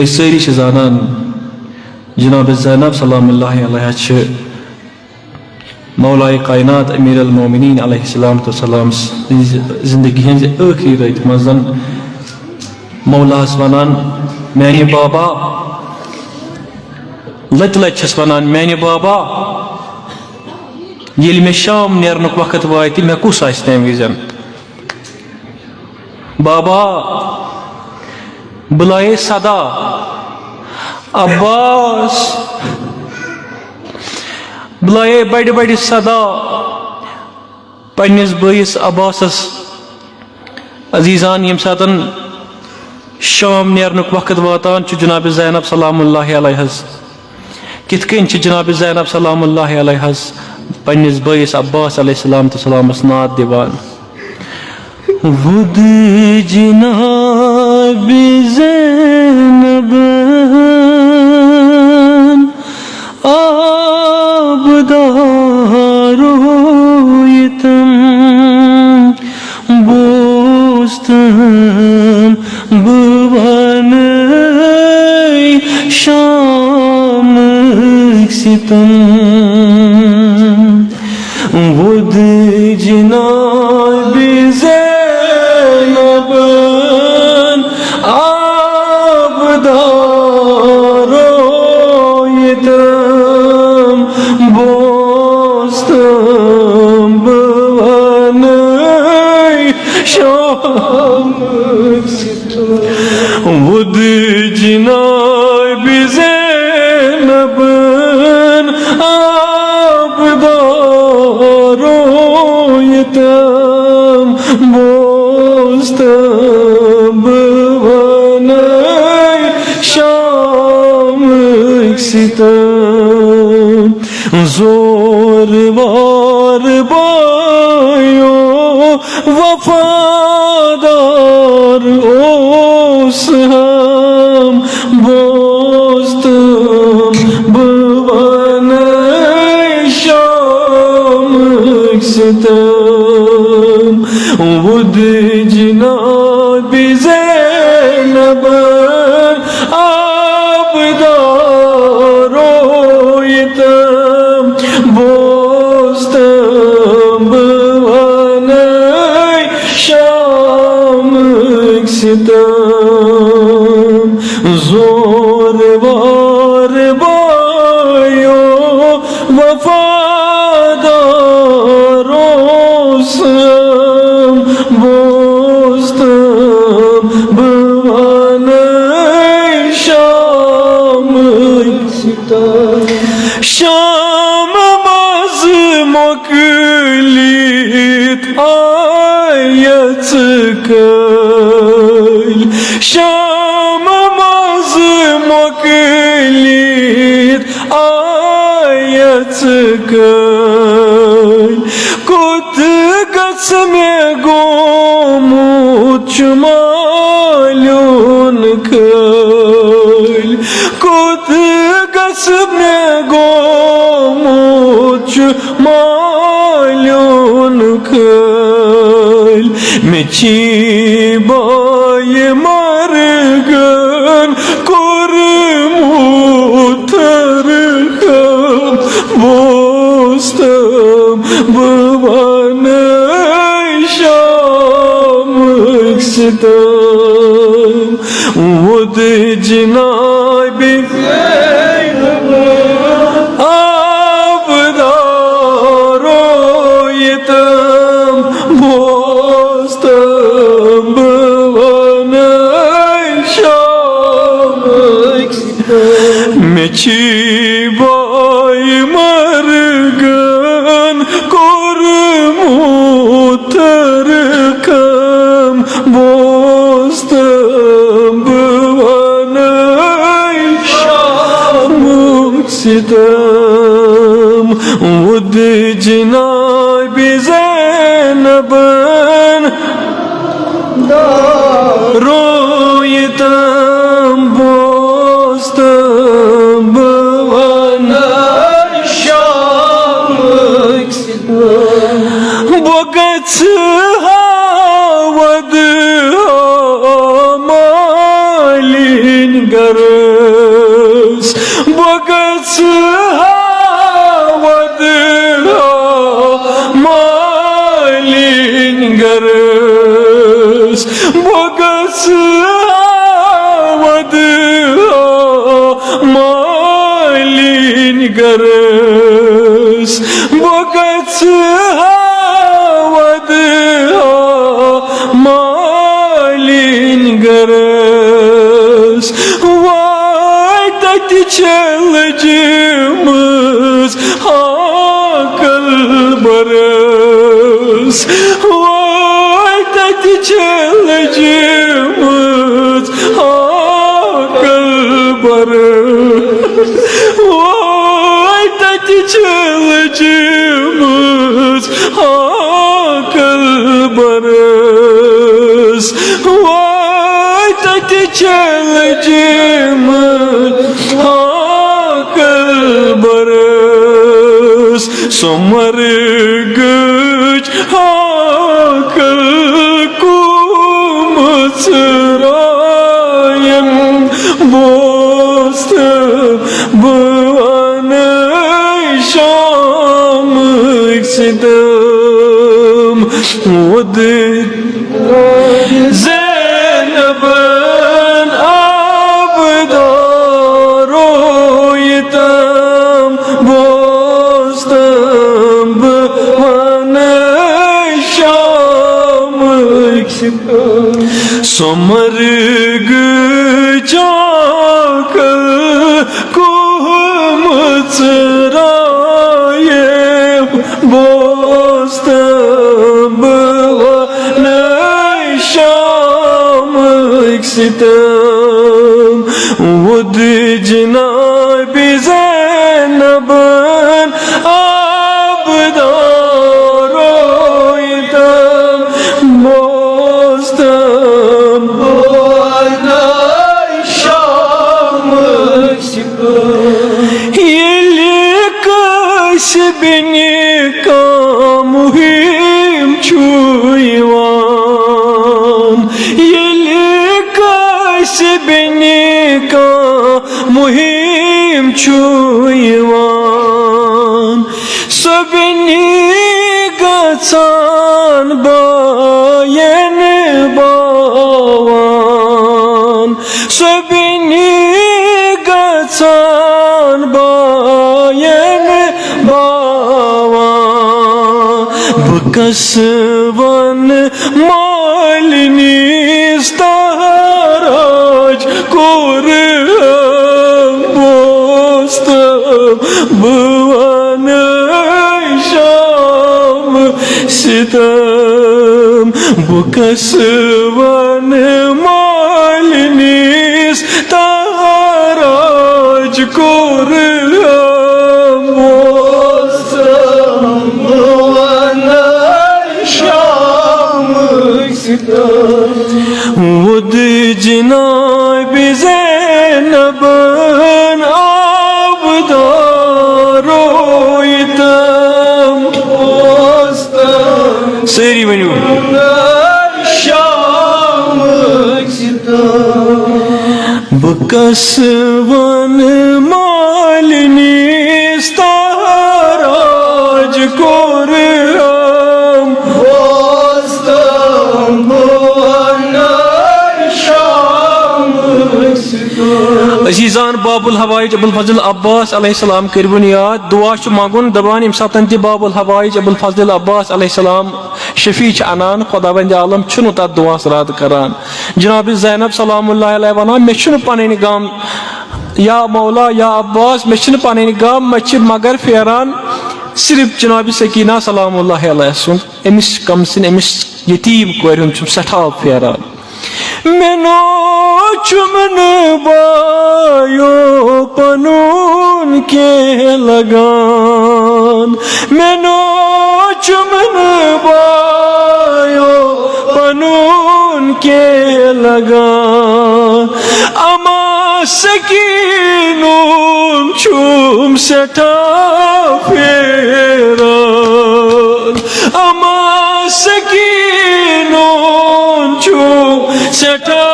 सारी जानान जनाब ज़ैनब सलामुल्लाह अलैहा मौलाए कायनात अमीर अल मोमिनीन अलैहिस्सलाम जिंदगी हंज आखिरी रत मज मौलास वनान मैंने बाबा लत लत वनान मैंने बाबा ये मे शाम नेरनुक वक्त वात मे कुस आस तम विजन बाबा बुलाए सदा अब्बास बुलाए बड़े बड़े सदा पन्निस बयस अब्बासस अजीजान यम सातन शाम नेरनुक वक्त वातान जनाब ज़ैनब सलामुल्लाह अलैहा किथ कन जनाब ज़ैनब सलामुल्लाह अलैहा पन्निस बयस अब्बास अलैहिस्सलाम तो सलामस नाद दिवान वुद जनाब ज़ैनब आबदारो यतम बोस्तम बुवन शाम सितम वुद जनाब ज़ैनब आबदारो यतम बोस्तम बुवन शाम सितम वुद जनाब ज़ैनब आबदारो यतम बोस्तम बुवन शाम सितम जोर वार बायो वफादार ओस हम बोस्तम बुवन शाम सितम वुद जनाब ज़ैनब आबदारो यतम बोस्तम बुवन शाम सितम जोर वार बायो वफादार ओस हम बोस्तम बुवन शाम सितम शाम मज मोकलित आयत कल शाम मज मोकलित आयत कल कुत गस में गोमुच मालून कल कुत गस में गोमुच मालून कल मिची बाय मरगन कुरमुतर कम बोस्तम बुवन शाम सितम वुद जनाब ज़ैनब आबदारो यतम बोस्तम बुवन शाम सितम मिची बाय मरगन कुरमुतर कम बोस्तम बुवन शाम सितम वुद जनाब ज़ैनब रोयतम बोस्तम बुवन शाम सितम बोगच हावद मालिन गर गस हावद मालिन गरस बगस हावद मालिन गरस बगस हावद मालिन गरस वाय तति चलजमस हाकल बरस वाय तति चलजमस हाकल बरस वाय तति चलजमस हाकल बरस वाय तति चलजमस हाकल बरस समर गज हाकल कुमसरायम बोस्त बन शाम सिदम वद ज़ैनबन आबदारोयतम बोस्तम बन शाम सिदम समर गजाकल कुमसरायम बोस्तम बन शाम सितम वद जनाब ज़ैनबन आबदारोयतम बोस्तम बन शाम सितम येले कसबनि का मुहिम छुयवान येले कसबनि का मुहिम छुयवान सबनि गसान बायन बावान सबनि गसान बायन बावान बकसवन मालिनीस ताराज कोर बोस्त भुवन शाम सितम बकसवन मालिनीस ताराज कोर बोस्त भुवन शाम सितम वद जनाब ज़ैनबन आबदारोयतम बोस्तम सारी वनु शाम सितम बकसवन मालिनीस ताराज कोर बोस्तम भुवन शाम सितम अजीजान बाबुल हवाइज अबुल फजल अब्बास अलैहिस्सलाम करबुन याद दुआ छु मांगुन दबान इम सातन ति बाबुल हवाइज अबुल फजल अब्बास अलैहिस्सलाम शफी छ अनान खुदावंद आलम छुनु ता दुआ रद करान जनाब ज़ैनब सलामुल्लाह अलैहा वना मे छुनु पननि गाम या मौला या अब्बास मे छुनु पननि गाम मछ मगर फेरान सिर्फ जनाब सकीना सलामुल्लाह अलैहा सुन एमिस कमसिन एमिस यतीम कोरन छु सठा फेरान मेनो चुमन बायो पनून के लगान मेनो चुमन बायो पनून के लगान अमा सकीनून चुम सठा फेरान अमा सकीनून चुम सठा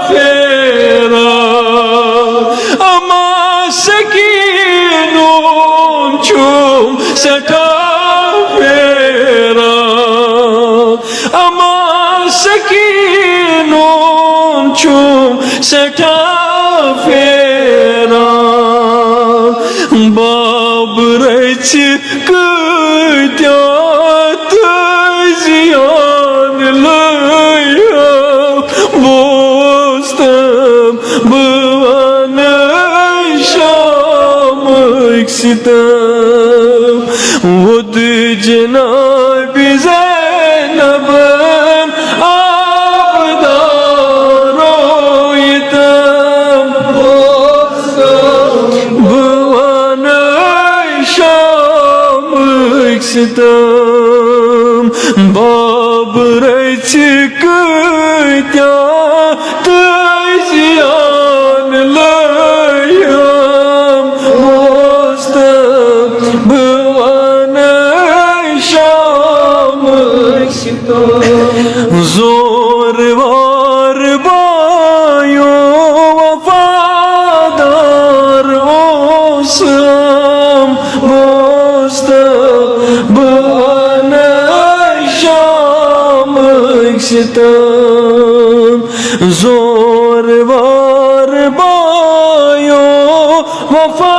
फेरान अमा सकी छुम सठा फेरा बाबरच कत्या तजियान लया बोस्तम बवन शामक सितम वद जनाब ज़ैनब आबदारो यतम बवन शामक सितम बाबरच कत्या तजियान लयम बोस्तम बवन शामक सितम जोरवार बायो वफादार ओसम बोस्तम बवन शामक सितम जोरवार बायो वफा